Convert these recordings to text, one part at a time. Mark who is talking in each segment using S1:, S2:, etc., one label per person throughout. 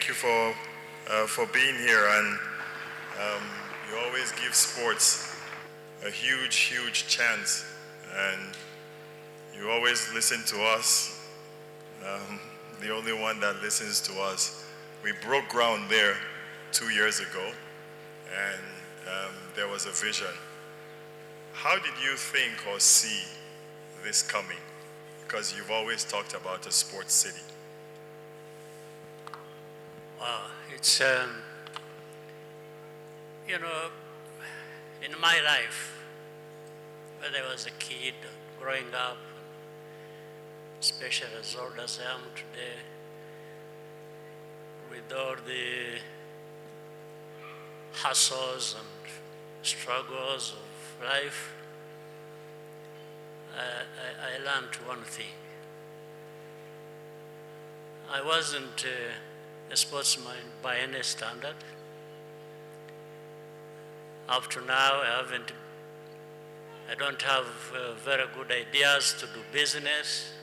S1: thank you for being here, and you always give sports a huge, huge chance, and you always listen to us, the only one that listens to us. We broke ground there 2 years ago, and there was a vision. How did you think or see this coming? Because you've always talked about a sports city.
S2: Wow, it's, you know, in my life, when I was a kid, growing up, especially as old as I am today, with all the hassles and struggles of life, I learned one thing. I wasn't a sportsman by any standard. Up to now, I don't have very good ideas to do business,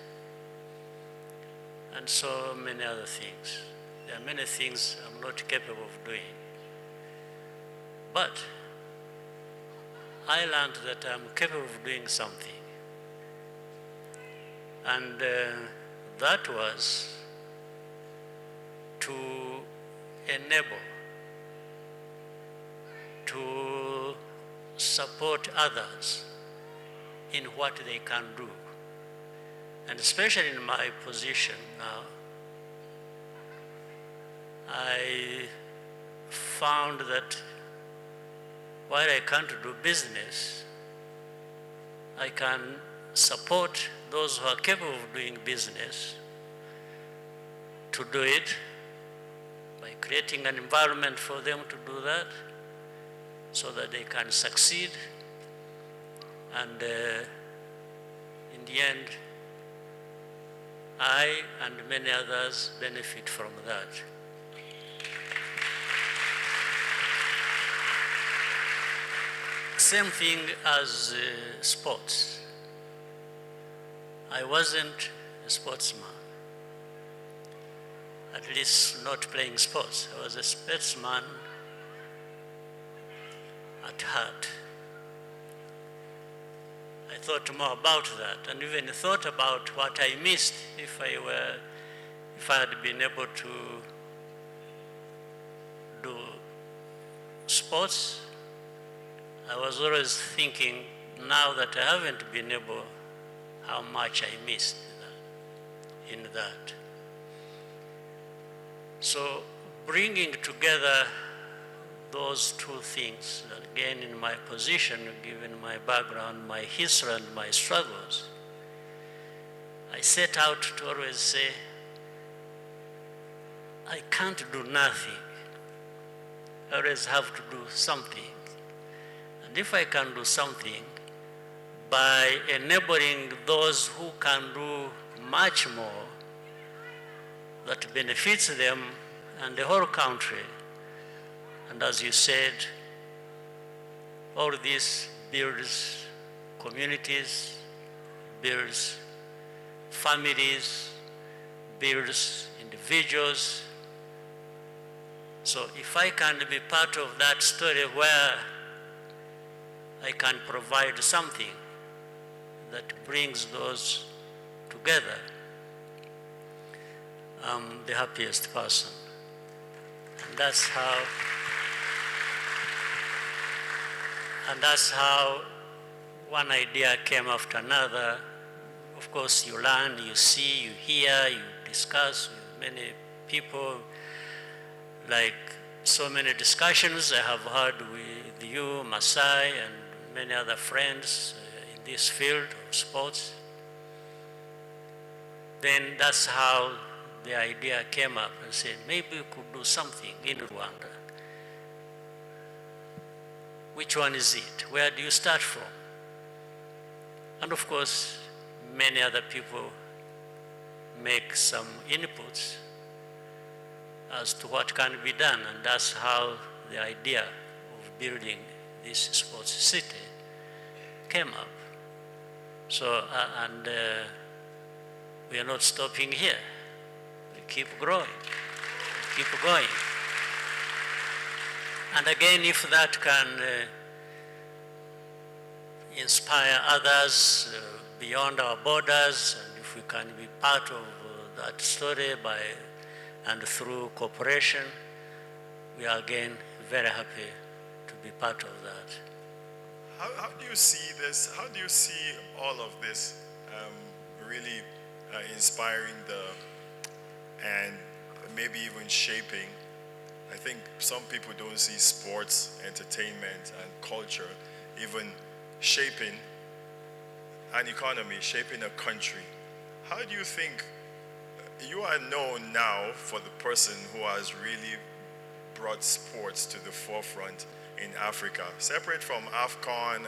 S2: and so many other things. There are many things I'm not capable of doing. But I learned that I'm capable of doing something. And that was to enable, to support others in what they can do. And especially in my position now, I found that while I can't do business, I can support those who are capable of doing business to do it by creating an environment for them to do that so that they can succeed, and in the end, I and many others benefit from that. Same thing as sports. I wasn't a sportsman, at least not playing sports. I was a sportsman at heart. I thought more about that, and even thought about what I missed if I had been able to do sports. I was always thinking, now that I haven't been able, how much I missed in that. So bringing together those two things, again in my position, given my background, my history and my struggles, I set out to always say, I can't do nothing. I always have to do something. And if I can do something, by enabling those who can do much more that benefits them and the whole country. And as you said, all this builds communities, builds families, builds individuals. So if I can be part of that story where I can provide something that brings those together, I'm the happiest person. And that's how one idea came after another. Of course, you learn, you see, you hear, you discuss with many people, like so many discussions I have had with you, Masai, and many other friends in this field of sports. Then that's how the idea came up and said, maybe we could do something in Rwanda. Which one is it? Where do you start from? And of course, many other people make some inputs as to what can be done, and that's how the idea of building this sports city came up. So, we are not stopping here. We keep growing. keep going. And again, if that can inspire others beyond our borders, and if we can be part of that story and through cooperation, we are again very happy to be part of that.
S1: How do you see this? How do you see all of this really inspiring and maybe even shaping? I think some people don't see sports, entertainment, and culture even shaping an economy, shaping a country. How do you think you are known now for the person who has really brought sports to the forefront in Africa, separate from AFCON,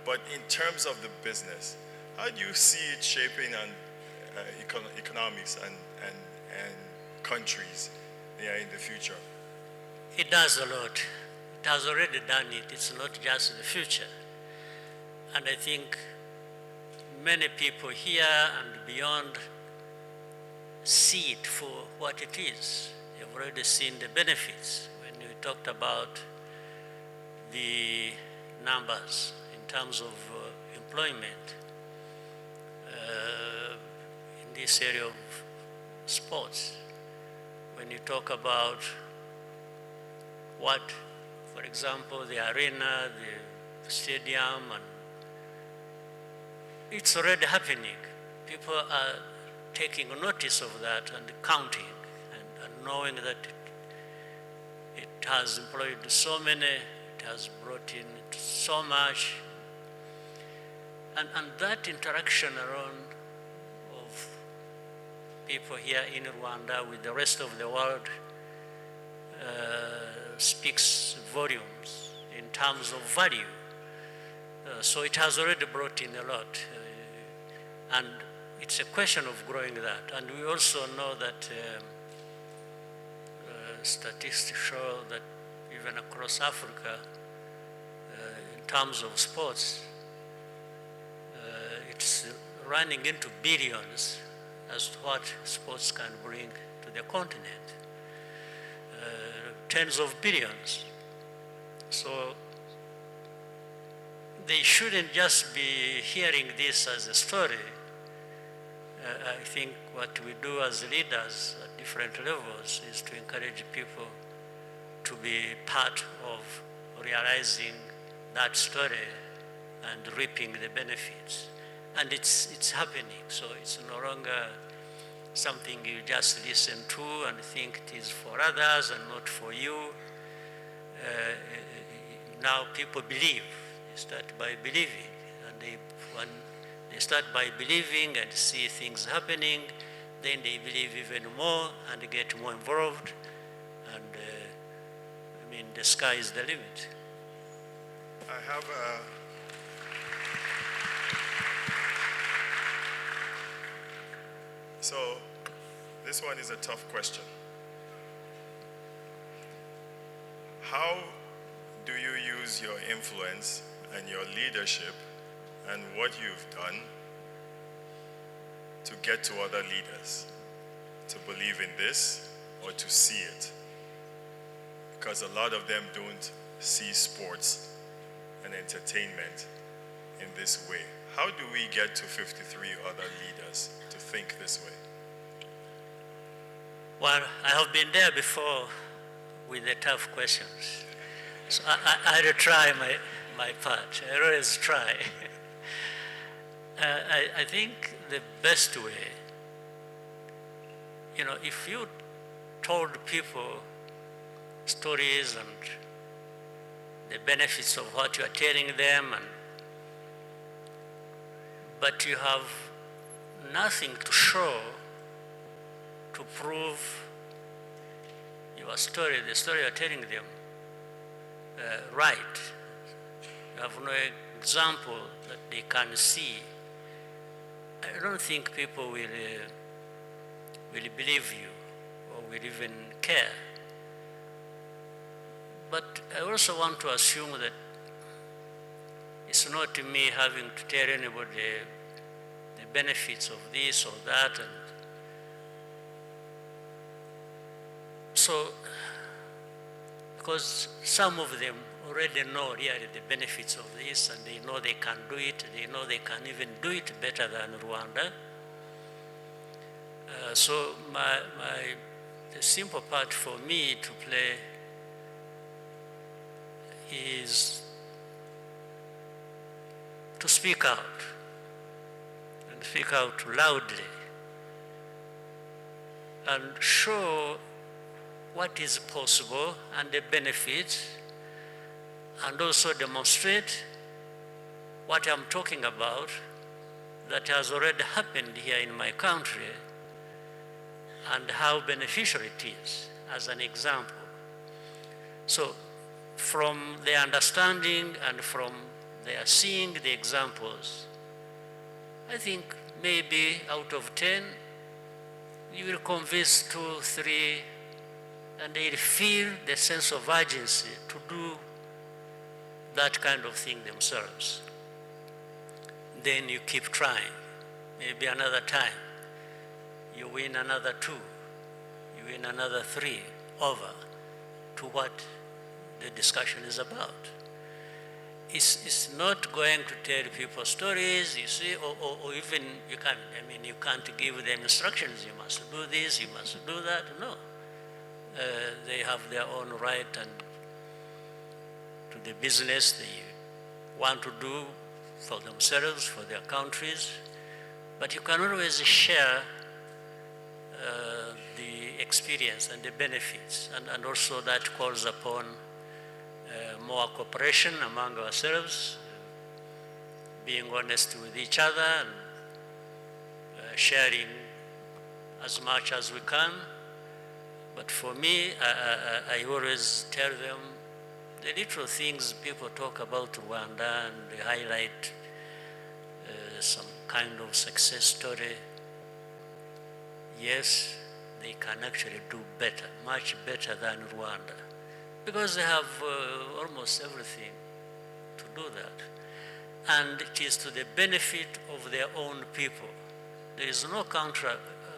S1: but in terms of the business, how do you see it shaping economics and countries in the future?
S2: It does a lot. It has already done it. It's not just the future. And I think many people here and beyond see it for what it is. You've already seen the benefits when we talked about the numbers in terms of employment in this area of sports. When you talk about what, for example, the arena, the stadium, and it's already happening. People are taking notice of that and counting and knowing that it has employed so many, it has brought in so much. And that interaction around of people here in Rwanda with the rest of the world speaks volumes in terms of value. So it has already brought in a lot. And it's a question of growing that. And we also know that statistics show that even across Africa, in terms of sports, it's running into billions as to what sports can bring to the continent. Tens of billions. So they shouldn't just be hearing this as a story. I think what we do as leaders at different levels is to encourage people to be part of realizing that story and reaping the benefits. And it's happening, so it's no longer something you just listen to and think it is for others and not for you. Now people believe. They start by believing, and when they start by believing and see things happening, then they believe even more and get more involved, and the sky is the limit.
S1: I have So this one is a tough question. How do you use your influence and your leadership and what you've done to get to other leaders to believe in this or to see it? Because a lot of them don't see sports and entertainment in this way. How do we get to 53 other leaders to think this way?
S2: Well, I have been there before with the tough questions. So I had to try my part. I always try. I think the best way, if you told people stories and the benefits of what you are telling them, but you have nothing to show to prove your story, the story you are telling them, right. You have no example that they can see. I don't think people will believe you or will even care. But I also want to assume that it's not me having to tell anybody the benefits of this or that. And So, because some of them already know really the benefits of this, and they know they can do it, they know they can even do it better than Rwanda. So the simple part for me to play is to speak out, and speak out loudly, and show what is possible and the benefits, and also demonstrate what I'm talking about that has already happened here in my country and how beneficial it is, as an example. So from their understanding and from their seeing the examples, I think maybe out of 10, you will convince 2, 3, and they'll feel the sense of urgency to do that kind of thing themselves. Then you keep trying. Maybe another time, you win another 2, you win another 3 over to what the discussion is about. It's not going to tell people stories, you see, or even you can't give them instructions, you must do this, you must do that. No. They have their own right and to the business they want to do for themselves, for their countries. But you can always share the experience and the benefits, and also that calls upon more cooperation among ourselves, being honest with each other, and sharing as much as we can. But for me, I always tell them the little things people talk about Rwanda, and they highlight some kind of success story. Yes, they can actually do better, much better than Rwanda, because they have almost everything to do that. And it is to the benefit of their own people. There is no country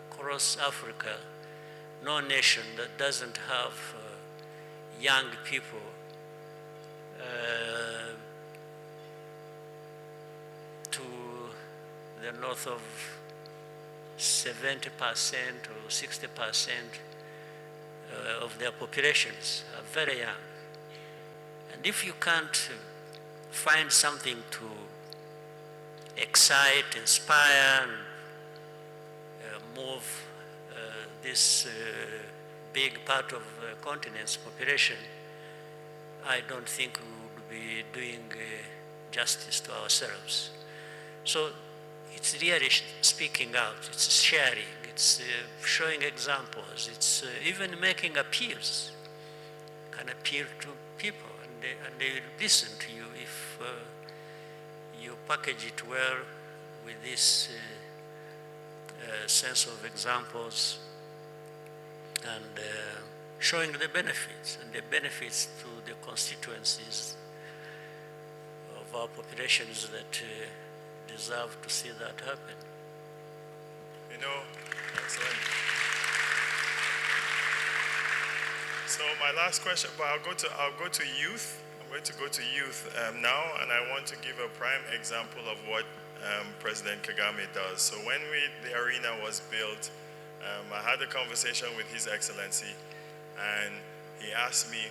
S2: across Africa, no nation that doesn't have young people to the north of 70% or 60% of their populations are very young. And if you can't find something to excite, inspire, and move this big part of the continent's population, I don't think we would be doing justice to ourselves. So it's really speaking out, it's sharing, it's showing examples, it's even making appeals. You can appeal to people, and they will listen to you if you package it well with this sense of examples and showing the benefits, and the benefits to the constituencies of our populations that deserve to see that happen.
S1: You know, excellent. So my last question, but I'll go to youth. I'm going to go to youth now, and I want to give a prime example of what President Kagame does. So when the arena was built, I had a conversation with His Excellency, and he asked me,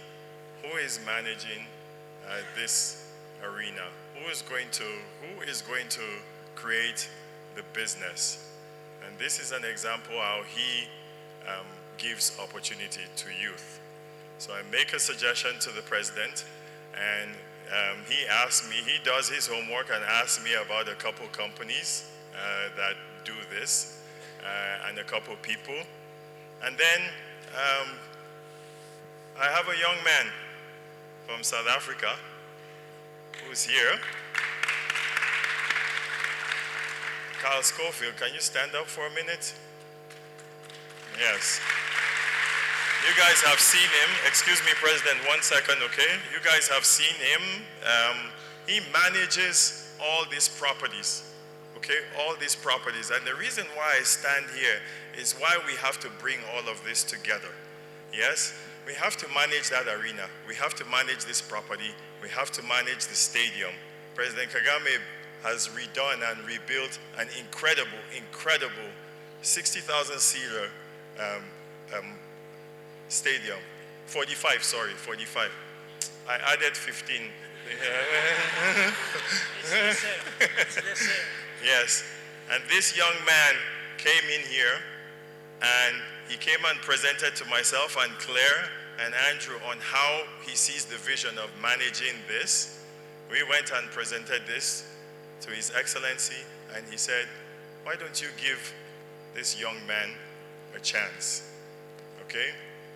S1: who is managing this arena? Who is going to create the business? And this is an example how he gives opportunity to youth. So I make a suggestion to the president, and he asked me, he does his homework and asks me about a couple companies that do this, and a couple people. And then I have a young man from South Africa who's here. Carl Schofield, can you stand up for a minute? Yes. You guys have seen him. Excuse me, President, 1 second, okay? You guys have seen him. He manages all these properties, okay? All these properties. And the reason why I stand here is why we have to bring all of this together. Yes, we have to manage that arena. We have to manage this property. We have to manage the stadium. President Kagame has redone and rebuilt an incredible 60,000-seater stadium. 45. I added 15.
S2: It's the same.
S1: Yes, and this young man came in here and he came and presented to myself and Claire and Andrew on how he sees the vision of managing this. We went and presented this to His Excellency and he said, why don't you give this young man a chance? Okay?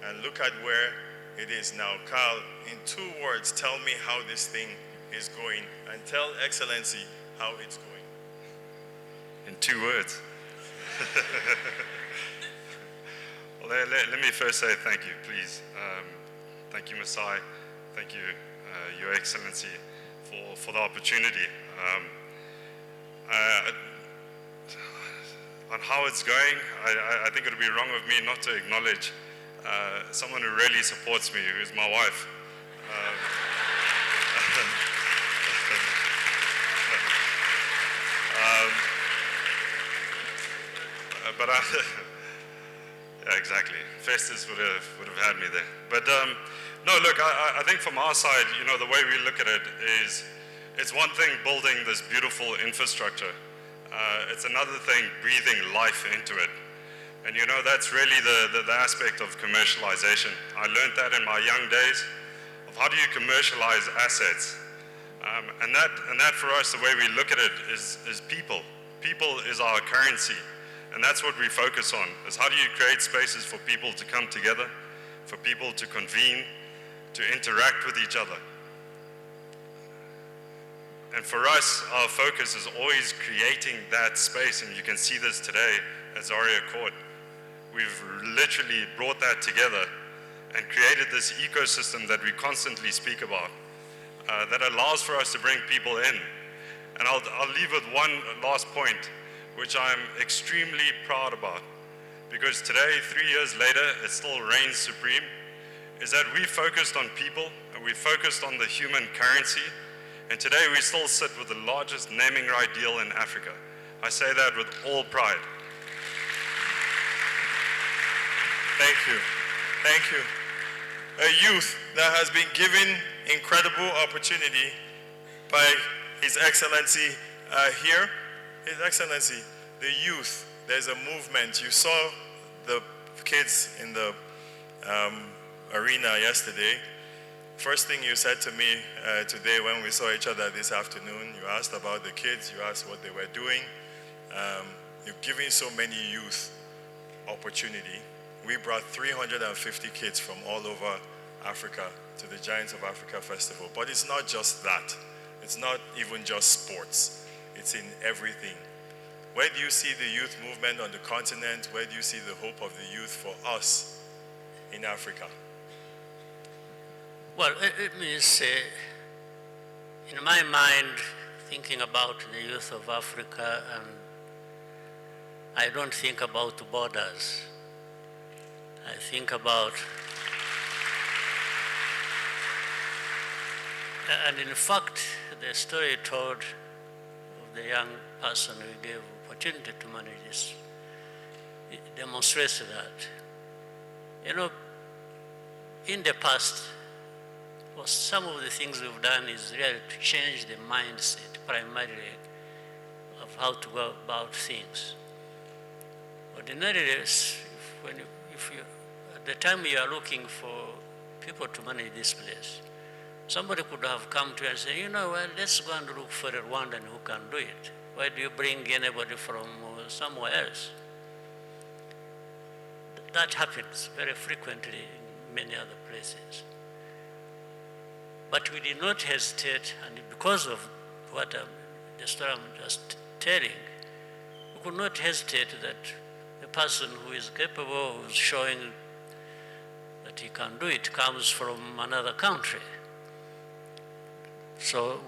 S1: And look at where it is now. Carl, in 2 words, tell me how this thing is going and tell Excellency how it's going.
S3: In 2 words. Well, let me first say thank you, please. Thank you, Masai. Thank you, Your Excellency, for the opportunity. On how it's going, I think it would be wrong of me not to acknowledge someone who really supports me, who is my wife. But yeah, exactly. Festus would have had me there. But no, look, I think from our side, you know, the way we look at it is, it's one thing building this beautiful infrastructure. It's another thing breathing life into it. And you know, that's really the aspect of commercialization. I learned that in my young days, of how do you commercialize assets. And that for us, the way we look at it is people. People is our currency. And that's what we focus on, is how do you create spaces for people to come together, for people to convene, to interact with each other. And for us, our focus is always creating that space, and you can see this today at Zaria Court. We've literally brought that together and created this ecosystem that we constantly speak about, that allows for us to bring people in. And I'll leave with one last point, which I'm extremely proud about, because today, 3 years later, it still reigns supreme, is that we focused on people and we focused on the human currency, and today we still sit with the largest naming right deal in Africa. I say that with all pride.
S1: Thank you. Thank you. A youth that has been given incredible opportunity by His Excellency here. His Excellency, the youth, there's a movement. You saw the kids in the arena yesterday. First thing you said to me today when we saw each other this afternoon, you asked about the kids, you asked what they were doing. You've given so many youth opportunity. We brought 350 kids from all over Africa to the Giants of Africa Festival. But it's not just that. It's not even just sports. It's in everything. Where do you see the youth movement on the continent? Where do you see the hope of the youth for us in Africa?
S2: Well, it means, in my mind, thinking about the youth of Africa, and I don't think about borders. I think about, and in fact, the story told of the young person we gave opportunity to manage this, it demonstrates that. You know, in the past, well, some of the things we've done is really to change the mindset primarily of how to go about things. Ordinarily, if you, at the time you are looking for people to manage this place, somebody could have come to you and say, you know, well, let's go and look for a Rwandan who can do it. Why do you bring anybody from somewhere else? That happens very frequently in many other places. But we did not hesitate, and because of what the story I'm just telling, we could not hesitate that the person who is capable of showing that he can do it comes from another country. So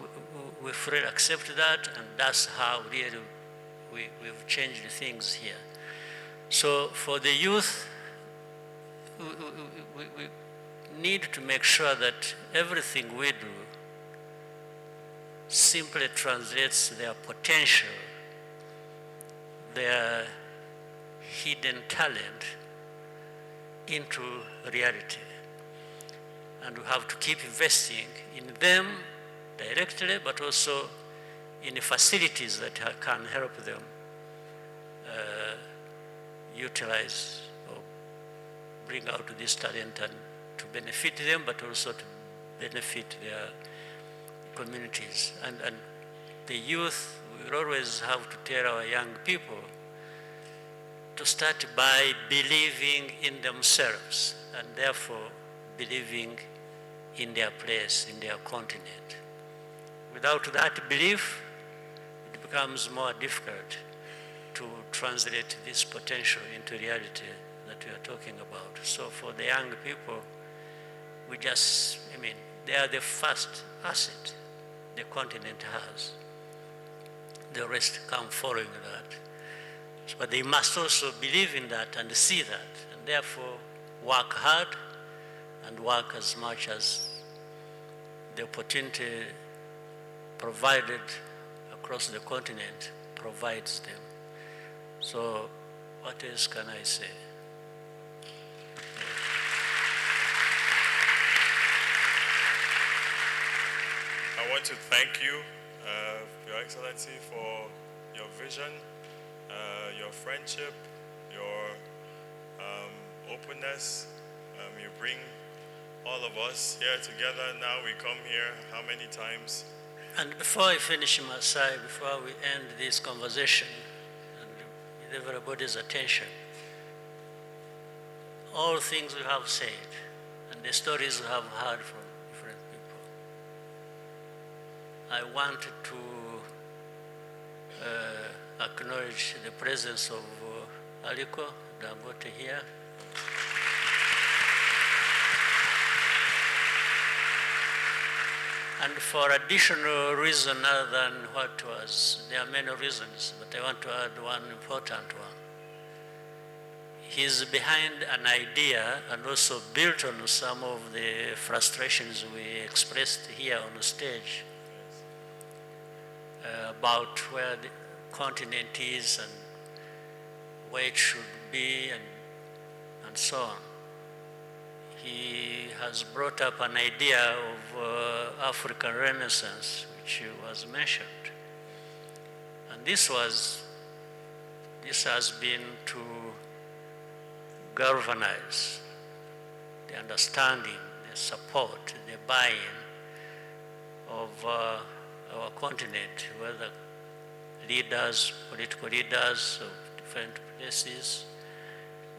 S2: we freely accept that, and that's how really we've changed things here. So for the youth, we need to make sure that everything we do simply translates their potential, their hidden talent into reality. And we have to keep investing in them directly, but also in the facilities that can help them utilize or bring out this talent and to benefit them, but also to benefit their communities. And the youth, we will always have to tell our young people to start by believing in themselves and therefore believing in their place, in their continent. Without that belief, it becomes more difficult to translate this potential into reality that we are talking about. So for the young people, they are the first asset the continent has. The rest come following that. But they must also believe in that and see that, and therefore work hard and work as much as the opportunity provided across the continent provides them. So what else can I say?
S1: I want to thank you, Your Excellency, for your vision, your friendship, your openness. You bring all of us here together. Now we come here how many times?
S2: And before I finish, Masai, before we end this conversation, and with everybody's attention, all things we have said and the stories we have heard from different people, I wanted to acknowledge the presence of Aliko Dangote here. And for additional reason other than what was, there are many reasons, but I want to add one important one. He's behind an idea and also built on some of the frustrations we expressed here on the stage about where the continent is and where it should be and so on. He has brought up an idea of African Renaissance, which was mentioned. And this has been to galvanize the understanding, the support, the buy-in of our continent, whether leaders, political leaders of different places,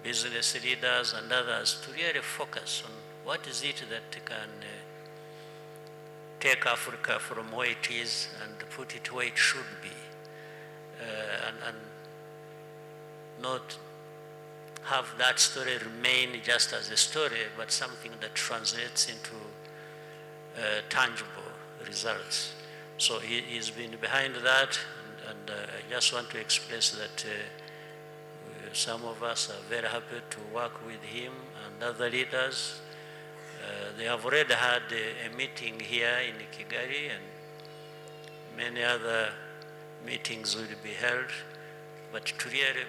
S2: business leaders and others, to really focus on what is it that can take Africa from where it is and put it where it should be, and not have that story remain just as a story, but something that translates into tangible results. So he's been behind that, and I just want to express that some of us are very happy to work with him and other leaders. They have already had a meeting here in Kigali, and many other meetings will be held. But to really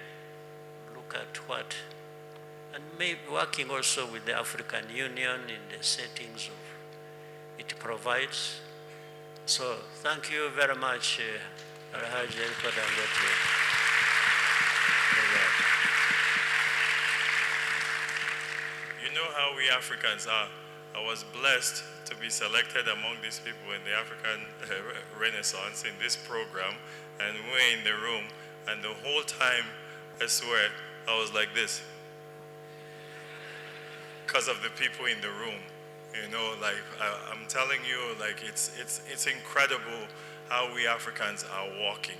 S2: look at what, and maybe working also with the African Union in the settings of it provides. So thank you very much, Alhaji Aliko Dangote.
S1: You know how we Africans are. I was blessed to be selected among these people in the African Renaissance in this program, and we're in the room, and the whole time, I swear, I was like this. Because of the people in the room. You know, like, I'm telling you, like, it's incredible how we Africans are walking.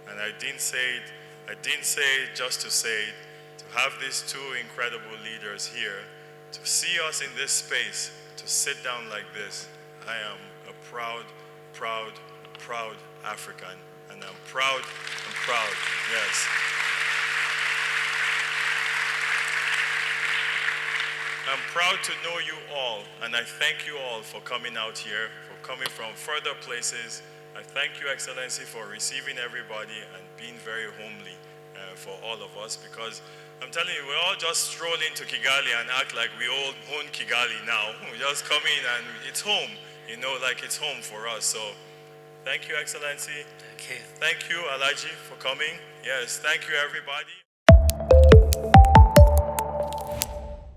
S1: And I didn't say it just to say it. To have these two incredible leaders here, to see us in this space, to sit down like this, I am a proud, proud, proud African. And I'm proud, yes. I'm proud to know you all, and I thank you all for coming out here, for coming from further places. I thank you, Excellency, for receiving everybody and being very homely for all of us, because I'm telling you, we all just stroll into Kigali and act like we all own Kigali now. We just come in and it's home, you know, like it's home for us. So thank you, Excellency.
S2: Thank you.
S1: Thank you, Alaji, for coming. Yes, thank you, everybody.